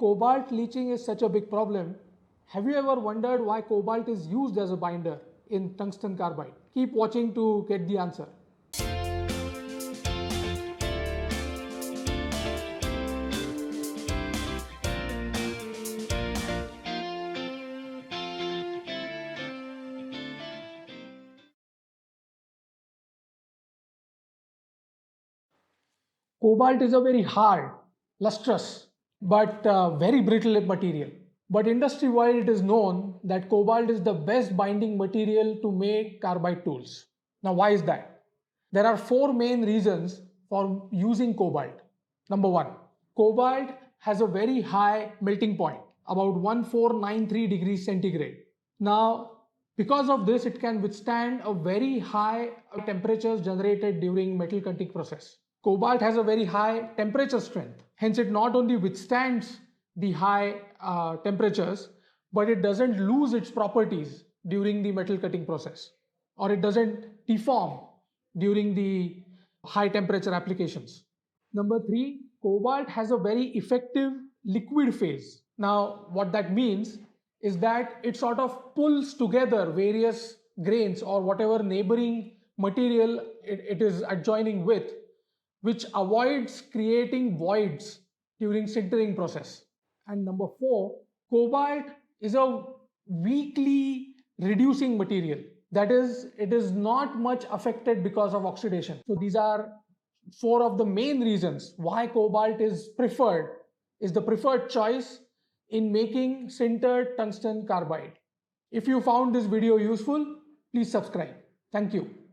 cobalt leaching is such a big problem, have you ever wondered why cobalt is used as a binder in tungsten carbide? Keep watching to get the answer. Cobalt is a very hard, lustrous, but very brittle material. But industry-wide, it is known that cobalt is the best binding material to make carbide tools. Now, why is that? There are four main reasons for using cobalt. Number one, cobalt has a very high melting point, about 1493 degrees centigrade. Now, because of this, it can withstand a very high temperatures generated during metal cutting process. Cobalt has a very high temperature strength. Hence, it not only withstands the high temperatures, but it doesn't lose its properties during the metal cutting process, or it doesn't deform during the high temperature applications. Number three, cobalt has a very effective liquid phase. Now, what that means is that it sort of pulls together various grains or whatever neighboring material it is adjoining with, which avoids creating voids during sintering process. And number four, cobalt is a weakly reducing material. That is, it is not much affected because of oxidation. So these are four of the main reasons why cobalt is the preferred choice in making sintered tungsten carbide. If you found this video useful, please subscribe. Thank you.